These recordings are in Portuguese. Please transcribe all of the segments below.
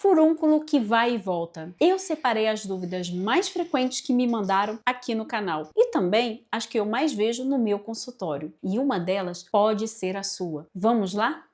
Furúnculo que vai e volta. Eu separei as dúvidas mais frequentes que me mandaram aqui no canal e também as que eu mais vejo no meu consultório. E uma delas pode ser a sua. Vamos lá?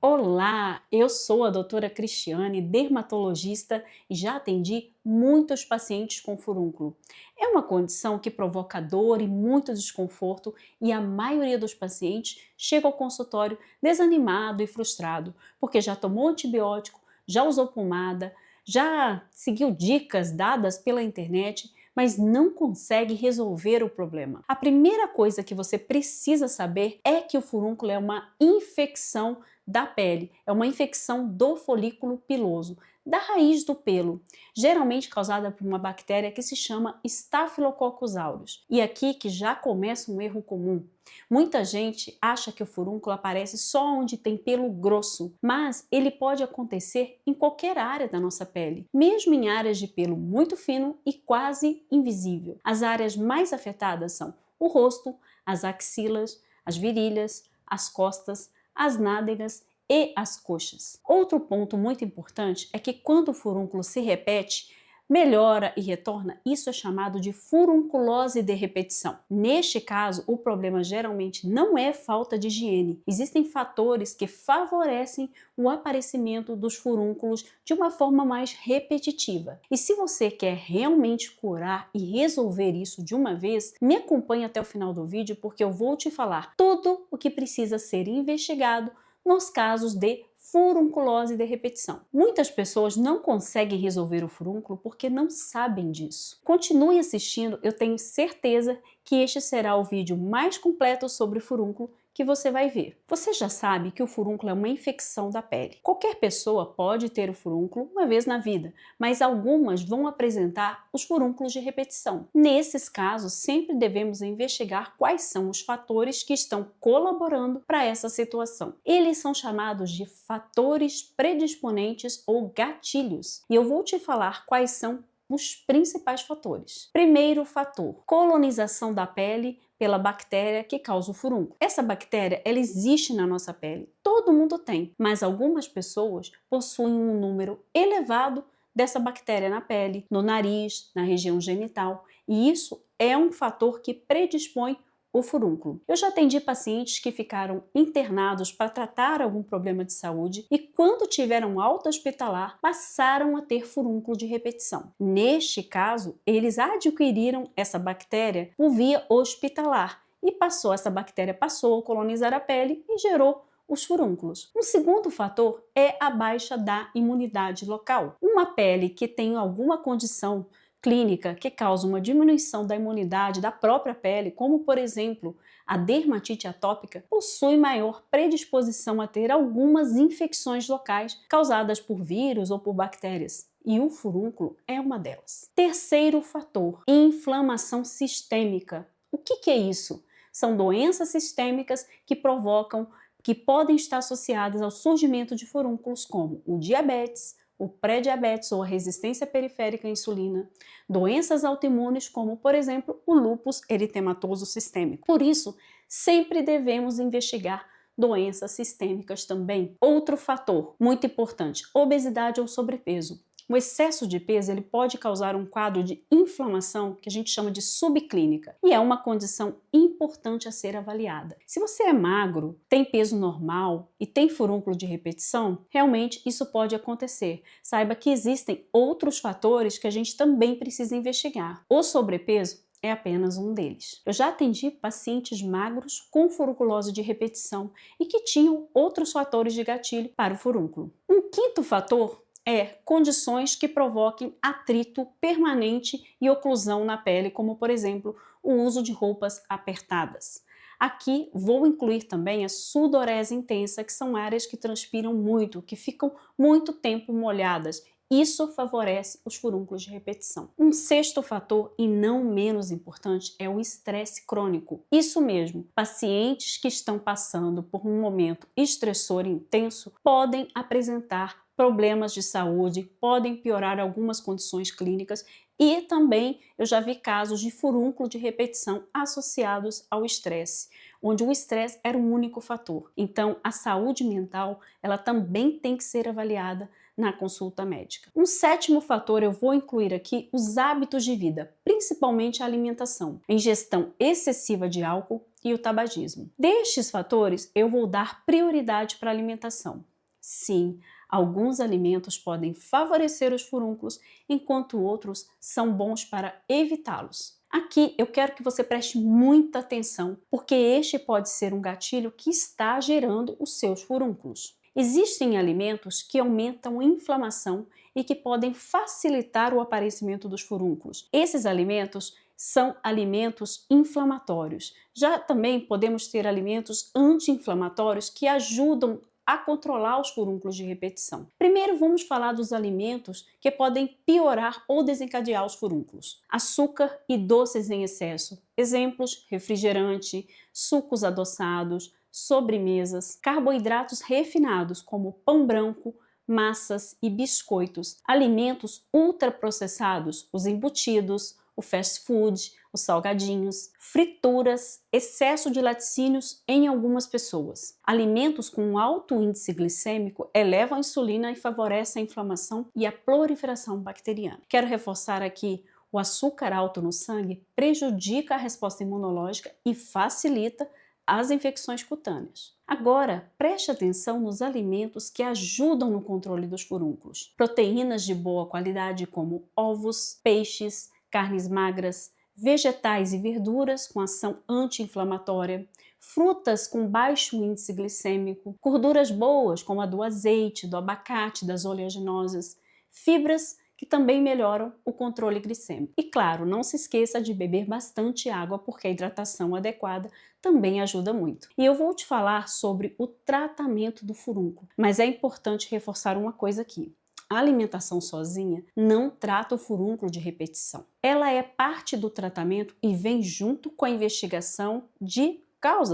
Olá, eu sou a doutora Cristiane, dermatologista e já atendi muitos pacientes com furúnculo. É uma condição que provoca dor e muito desconforto e a maioria dos pacientes chega ao consultório desanimado e frustrado porque já tomou antibiótico, já usou pomada, já seguiu dicas dadas pela internet, mas não consegue resolver o problema. A primeira coisa que você precisa saber é que o furúnculo é uma infecção da pele, é uma infecção do folículo piloso, da raiz do pelo, geralmente causada por uma bactéria que se chama Staphylococcus aureus. E aqui que já começa um erro comum. Muita gente acha que o furúnculo aparece só onde tem pelo grosso, mas ele pode acontecer em qualquer área da nossa pele, mesmo em áreas de pelo muito fino e quase invisível. As áreas mais afetadas são o rosto, as axilas, as virilhas, as costas, as nádegas e as coxas. Outro ponto muito importante é que quando o furúnculo se repete, melhora e retorna, isso é chamado de furunculose de repetição. Neste caso, o problema geralmente não é falta de higiene. Existem fatores que favorecem o aparecimento dos furúnculos de uma forma mais repetitiva. E se você quer realmente curar e resolver isso de uma vez, me acompanhe até o final do vídeo porque eu vou te falar tudo o que precisa ser investigado nos casos de furunculose de repetição. Muitas pessoas não conseguem resolver o furúnculo porque não sabem disso. Continue assistindo, eu tenho certeza que este será o vídeo mais completo sobre furúnculo que você vai ver. Você já sabe que o furúnculo é uma infecção da pele. Qualquer pessoa pode ter o furúnculo uma vez na vida, mas algumas vão apresentar os furúnculos de repetição. Nesses casos, sempre devemos investigar quais são os fatores que estão colaborando para essa situação. Eles são chamados de fatores predisponentes ou gatilhos. E eu vou te falar quais são os principais fatores. Primeiro fator, colonização da pele pela bactéria que causa o furúnculo. Essa bactéria, ela existe na nossa pele, todo mundo tem, mas algumas pessoas possuem um número elevado dessa bactéria na pele, no nariz, na região genital, e isso é um fator que predispõe o furúnculo. Eu já atendi pacientes que ficaram internados para tratar algum problema de saúde e quando tiveram alta hospitalar passaram a ter furúnculo de repetição. Neste caso, eles adquiriram essa bactéria por via hospitalar e essa bactéria passou a colonizar a pele e gerou os furúnculos. Um segundo fator é a baixa da imunidade local. Uma pele que tem alguma condição clínica que causa uma diminuição da imunidade da própria pele, como por exemplo a dermatite atópica, possui maior predisposição a ter algumas infecções locais causadas por vírus ou por bactérias. E o furúnculo é uma delas. Terceiro fator, inflamação sistêmica. O que é isso? São doenças sistêmicas que podem estar associadas ao surgimento de furúnculos como o diabetes, o pré-diabetes ou a resistência periférica à insulina, doenças autoimunes como, por exemplo, o lúpus eritematoso sistêmico. Por isso, sempre devemos investigar doenças sistêmicas também. Outro fator muito importante, obesidade ou sobrepeso. O excesso de peso ele pode causar um quadro de inflamação que a gente chama de subclínica e é uma condição importante a ser avaliada. Se você é magro, tem peso normal e tem furúnculo de repetição, realmente isso pode acontecer. Saiba que existem outros fatores que a gente também precisa investigar. O sobrepeso é apenas um deles. Eu já atendi pacientes magros com furunculose de repetição e que tinham outros fatores de gatilho para o furúnculo. Um quinto fator é condições que provoquem atrito permanente e oclusão na pele, como por exemplo o uso de roupas apertadas. Aqui vou incluir também a sudorese intensa, que são áreas que transpiram muito, que ficam muito tempo molhadas. Isso favorece os furúnculos de repetição. Um sexto fator, e não menos importante, é o estresse crônico. Isso mesmo, pacientes que estão passando por um momento estressor intenso podem apresentar problemas de saúde, podem piorar algumas condições clínicas E também eu já vi casos de furúnculo de repetição associados ao estresse, onde o estresse era o único fator. Então, a saúde mental, ela também tem que ser avaliada na consulta médica. Um sétimo fator eu vou incluir aqui os hábitos de vida, principalmente a alimentação, a ingestão excessiva de álcool e o tabagismo. Destes fatores, eu vou dar prioridade para a alimentação. Sim, alguns alimentos podem favorecer os furúnculos, enquanto outros são bons para evitá-los. Aqui eu quero que você preste muita atenção, porque este pode ser um gatilho que está gerando os seus furúnculos. Existem alimentos que aumentam a inflamação e que podem facilitar o aparecimento dos furúnculos. Esses alimentos são alimentos inflamatórios. Já também podemos ter alimentos anti-inflamatórios que ajudam a controlar os furúnculos de repetição. Primeiro vamos falar dos alimentos que podem piorar ou desencadear os furúnculos. Açúcar e doces em excesso. Exemplos: refrigerante, sucos adoçados, sobremesas, carboidratos refinados como pão branco, massas e biscoitos, alimentos ultraprocessados, os embutidos, o fast food, os salgadinhos, frituras, excesso de laticínios em algumas pessoas. Alimentos com alto índice glicêmico elevam a insulina e favorecem a inflamação e a proliferação bacteriana. Quero reforçar aqui: o açúcar alto no sangue prejudica a resposta imunológica e facilita as infecções cutâneas. Agora, preste atenção nos alimentos que ajudam no controle dos furúnculos. Proteínas de boa qualidade como ovos, peixes, carnes magras, vegetais e verduras com ação anti-inflamatória, frutas com baixo índice glicêmico, gorduras boas como a do azeite, do abacate, das oleaginosas, fibras que também melhoram o controle glicêmico. E claro, não se esqueça de beber bastante água, porque a hidratação adequada também ajuda muito. E eu vou te falar sobre o tratamento do furúnculo, mas é importante reforçar uma coisa aqui. A alimentação sozinha não trata o furúnculo de repetição. Ela é parte do tratamento e vem junto com a investigação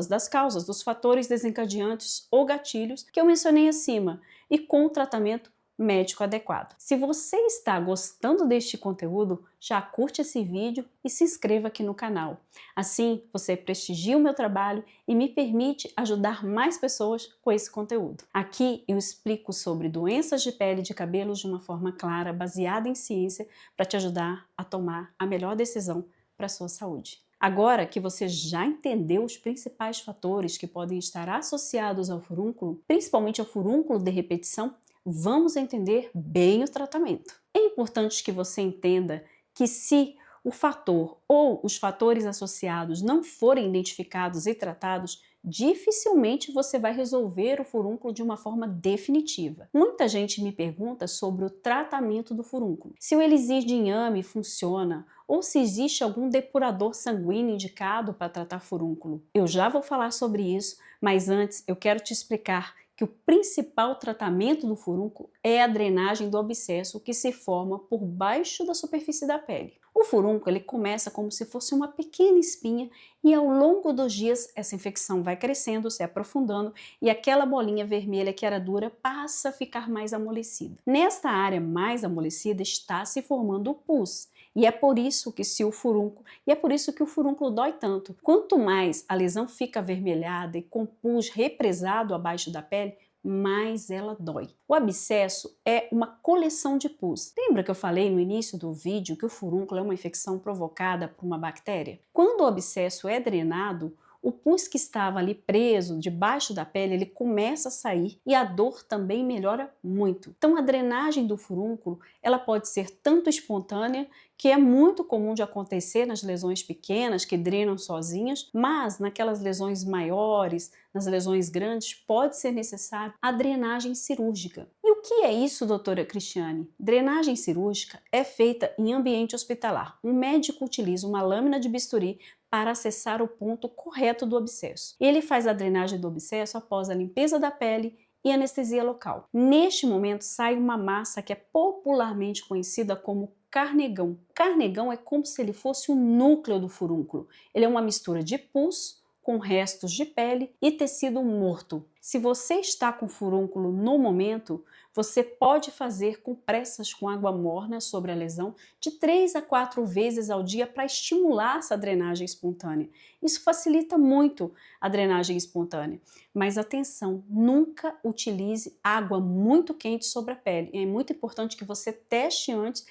das causas, dos fatores desencadeantes ou gatilhos que eu mencionei acima, e com o tratamento médico adequado. Se você está gostando deste conteúdo, já curte esse vídeo e se inscreva aqui no canal. Assim, você prestigia o meu trabalho e me permite ajudar mais pessoas com esse conteúdo. Aqui eu explico sobre doenças de pele e de cabelos de uma forma clara, baseada em ciência, para te ajudar a tomar a melhor decisão para a sua saúde. Agora que você já entendeu os principais fatores que podem estar associados ao furúnculo, principalmente ao furúnculo de repetição, vamos entender bem o tratamento. É importante que você entenda que, se o fator ou os fatores associados não forem identificados e tratados, dificilmente você vai resolver o furúnculo de uma forma definitiva. Muita gente me pergunta sobre o tratamento do furúnculo, se o elixir de inhame funciona ou se existe algum depurador sanguíneo indicado para tratar furúnculo. Eu já vou falar sobre isso, mas antes eu quero te explicar que o principal tratamento do furúnculo é a drenagem do abscesso que se forma por baixo da superfície da pele. O furúnculo ele começa como se fosse uma pequena espinha e ao longo dos dias essa infecção vai crescendo, se aprofundando e aquela bolinha vermelha que era dura passa a ficar mais amolecida. Nesta área mais amolecida está se formando o pus. E é por isso que o furúnculo dói tanto. Quanto mais a lesão fica avermelhada e com pus represado abaixo da pele, mais ela dói. O abscesso é uma coleção de pus. Lembra que eu falei no início do vídeo que o furúnculo é uma infecção provocada por uma bactéria? Quando o abscesso é drenado, o pus que estava ali preso debaixo da pele, ele começa a sair e a dor também melhora muito. Então a drenagem do furúnculo, ela pode ser tanto espontânea, que é muito comum de acontecer nas lesões pequenas que drenam sozinhas, mas naquelas lesões maiores, nas lesões grandes, pode ser necessário a drenagem cirúrgica. E o que é isso, doutora Cristiane? Drenagem cirúrgica é feita em ambiente hospitalar. Um médico utiliza uma lâmina de bisturi para acessar o ponto correto do abscesso. Ele faz a drenagem do abscesso após a limpeza da pele e anestesia local. Neste momento sai uma massa que é popularmente conhecida como carnegão. Carnegão é como se ele fosse o núcleo do furúnculo. Ele é uma mistura de pus com restos de pele e tecido morto. Se você está com furúnculo no momento, você pode fazer compressas com água morna sobre a lesão de 3 a 4 vezes ao dia para estimular essa drenagem espontânea. Isso facilita muito a drenagem espontânea. Mas atenção, nunca utilize água muito quente sobre a pele. É muito importante que você teste antes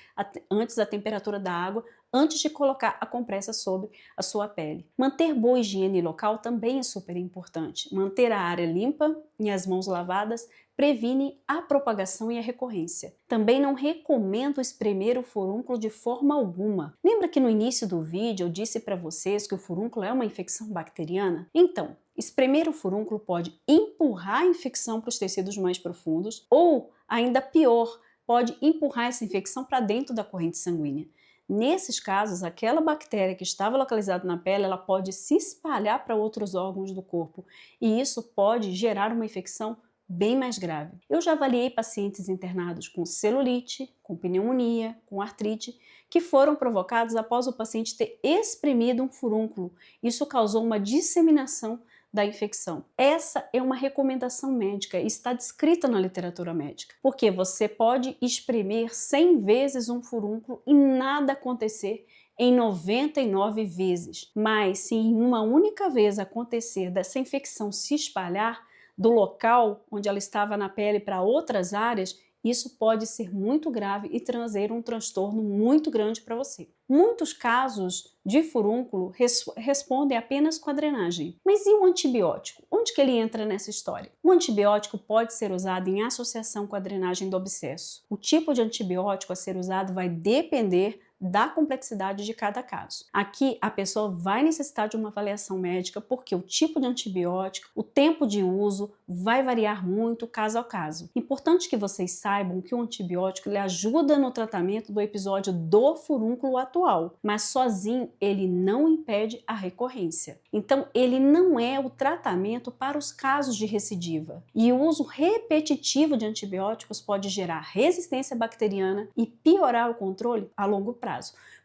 a temperatura da água, antes de colocar a compressa sobre a sua pele. Manter boa higiene local também é super importante. Manter a área limpa e as mãos lavadas previne a propagação e a recorrência. Também não recomendo espremer o furúnculo de forma alguma. Lembra que no início do vídeo eu disse para vocês que o furúnculo é uma infecção bacteriana? Então, espremer o furúnculo pode empurrar a infecção para os tecidos mais profundos ou, ainda pior, pode empurrar essa infecção para dentro da corrente sanguínea. Nesses casos, aquela bactéria que estava localizada na pele, ela pode se espalhar para outros órgãos do corpo e isso pode gerar uma infecção bem mais grave. Eu já avaliei pacientes internados com celulite, com pneumonia, com artrite, que foram provocados após o paciente ter espremido um furúnculo. Isso causou uma disseminação da infecção. Essa é uma recomendação médica e está descrita na literatura médica, porque você pode espremer 100 vezes um furúnculo e nada acontecer em 99 vezes, mas se em uma única vez acontecer dessa infecção se espalhar do local onde ela estava na pele para outras áreas, isso pode ser muito grave e trazer um transtorno muito grande para você. Muitos casos de furúnculo respondem apenas com a drenagem. Mas e o antibiótico? Onde que ele entra nessa história? O antibiótico pode ser usado em associação com a drenagem do abscesso. O tipo de antibiótico a ser usado vai depender da complexidade de cada caso. Aqui a pessoa vai necessitar de uma avaliação médica porque o tipo de antibiótico, o tempo de uso vai variar muito caso a caso. Importante que vocês saibam que o antibiótico ele ajuda no tratamento do episódio do furúnculo atual, mas sozinho ele não impede a recorrência. Então ele não é o tratamento para os casos de recidiva. E o uso repetitivo de antibióticos pode gerar resistência bacteriana e piorar o controle a longo prazo.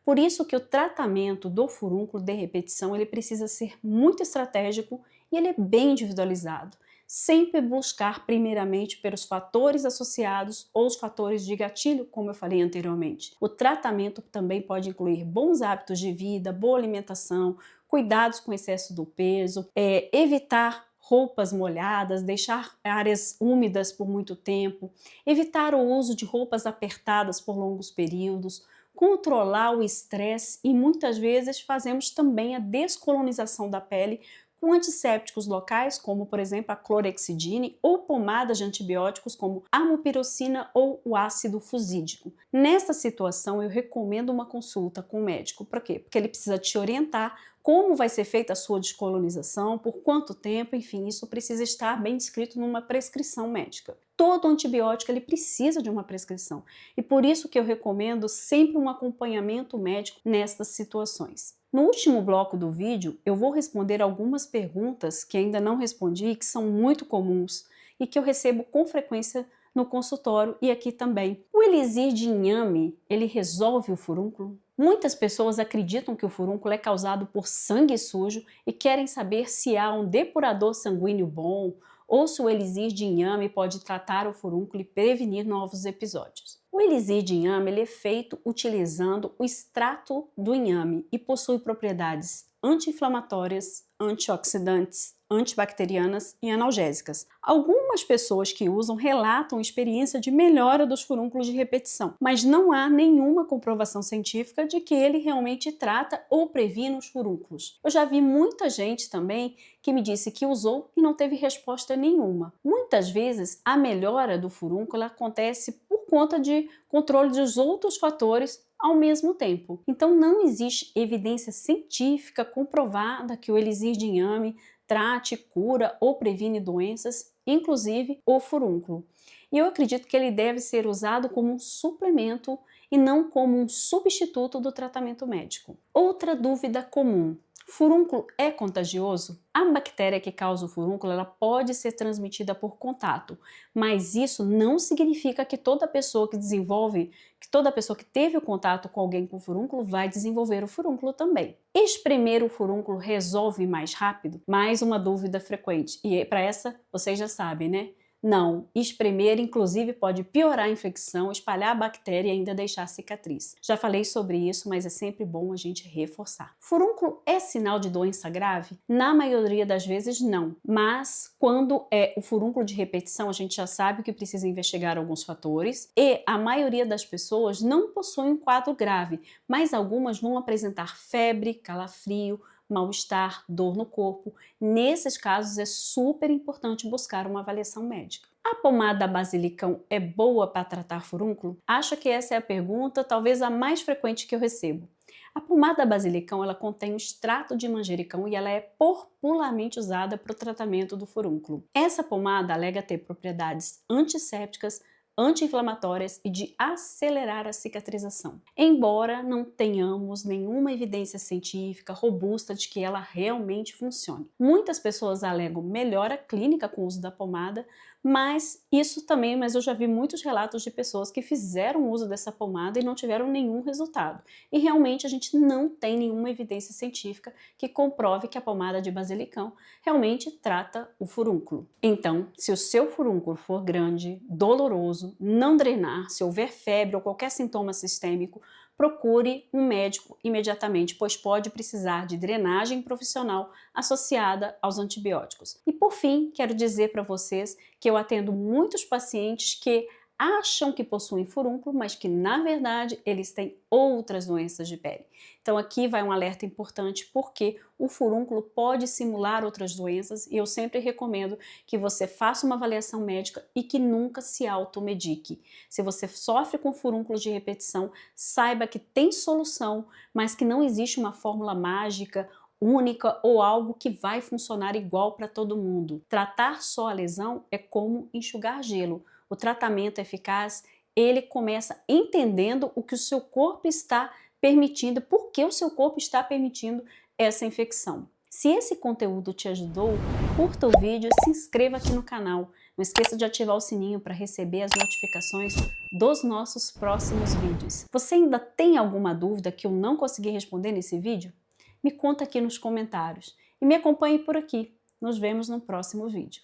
Por isso que o tratamento do furúnculo de repetição ele precisa ser muito estratégico e ele é bem individualizado. Sempre buscar primeiramente pelos fatores associados ou os fatores de gatilho, como eu falei anteriormente. O tratamento também pode incluir bons hábitos de vida, boa alimentação, cuidados com excesso do peso, evitar roupas molhadas, deixar áreas úmidas por muito tempo, evitar o uso de roupas apertadas por longos períodos, controlar o estresse e muitas vezes fazemos também a descolonização da pele com antissépticos locais, como por exemplo a clorexidine, ou pomadas de antibióticos como a amopirocina ou o ácido fusídico. Nessa situação eu recomendo uma consulta com o médico. Por quê? Porque ele precisa te orientar como vai ser feita a sua descolonização, por quanto tempo, enfim, isso precisa estar bem descrito numa prescrição médica. Todo antibiótico ele precisa de uma prescrição e por isso que eu recomendo sempre um acompanhamento médico nestas situações. No último bloco do vídeo eu vou responder algumas perguntas que ainda não respondi e que são muito comuns e que eu recebo com frequência no consultório e aqui também. O elixir de inhame, ele resolve o furúnculo? Muitas pessoas acreditam que o furúnculo é causado por sangue sujo e querem saber se há um depurador sanguíneo bom ou se o elixir de inhame pode tratar o furúnculo e prevenir novos episódios. O elixir de inhame ele é feito utilizando o extrato do inhame e possui propriedades anti-inflamatórias, antioxidantes, antibacterianas e analgésicas. Algumas pessoas que usam relatam experiência de melhora dos furúnculos de repetição, mas não há nenhuma comprovação científica de que ele realmente trata ou previne os furúnculos. Eu já vi muita gente também que me disse que usou e não teve resposta nenhuma. Muitas vezes a melhora do furúnculo acontece por conta de controle dos outros fatores ao mesmo tempo. Então não existe evidência científica comprovada que o elixir de inhame trate, cura ou previne doenças, inclusive o furúnculo. E eu acredito que ele deve ser usado como um suplemento e não como um substituto do tratamento médico. Outra dúvida comum: furúnculo é contagioso? A bactéria que causa o furúnculo ela pode ser transmitida por contato, mas isso não significa que toda pessoa que desenvolve, que toda pessoa que teve o contato com alguém com furúnculo vai desenvolver o furúnculo também. Espremer o furúnculo resolve mais rápido? Mais uma dúvida frequente. E para essa, vocês já sabem, né? Não, espremer inclusive pode piorar a infecção, espalhar a bactéria e ainda deixar cicatriz. Já falei sobre isso, mas é sempre bom a gente reforçar. Furúnculo é sinal de doença grave? Na maioria das vezes não, mas quando é o furúnculo de repetição, a gente já sabe que precisa investigar alguns fatores e a maioria das pessoas não possui um quadro grave, mas algumas vão apresentar febre, calafrio, mal-estar, dor no corpo. Nesses casos é super importante buscar uma avaliação médica. A pomada basilicão é boa para tratar furúnculo? Acho que essa é a pergunta, talvez a mais frequente que eu recebo. A pomada basilicão ela contém o extrato de manjericão e ela é popularmente usada para o tratamento do furúnculo. Essa pomada alega ter propriedades antissépticas, anti-inflamatórias e de acelerar a cicatrização. Embora não tenhamos nenhuma evidência científica robusta de que ela realmente funcione. Muitas pessoas alegam melhora clínica com o uso da pomada, mas eu já vi muitos relatos de pessoas que fizeram uso dessa pomada e não tiveram nenhum resultado. E realmente a gente não tem nenhuma evidência científica que comprove que a pomada de basilicão realmente trata o furúnculo. Então, se o seu furúnculo for grande, doloroso, não drenar, se houver febre ou qualquer sintoma sistêmico, procure um médico imediatamente, pois pode precisar de drenagem profissional associada aos antibióticos. E por fim, quero dizer para vocês que eu atendo muitos pacientes que acham que possuem furúnculo, mas que na verdade eles têm outras doenças de pele. Então aqui vai um alerta importante porque o furúnculo pode simular outras doenças e eu sempre recomendo que você faça uma avaliação médica e que nunca se automedique. Se você sofre com furúnculos de repetição, saiba que tem solução, mas que não existe uma fórmula mágica única ou algo que vai funcionar igual para todo mundo. Tratar só a lesão é como enxugar gelo. O tratamento eficaz, ele começa entendendo o que o seu corpo está permitindo, por que o seu corpo está permitindo essa infecção. Se esse conteúdo te ajudou, curta o vídeo e se inscreva aqui no canal. Não esqueça de ativar o sininho para receber as notificações dos nossos próximos vídeos. Você ainda tem alguma dúvida que eu não consegui responder nesse vídeo? Me conta aqui nos comentários e me acompanhe por aqui. Nos vemos no próximo vídeo.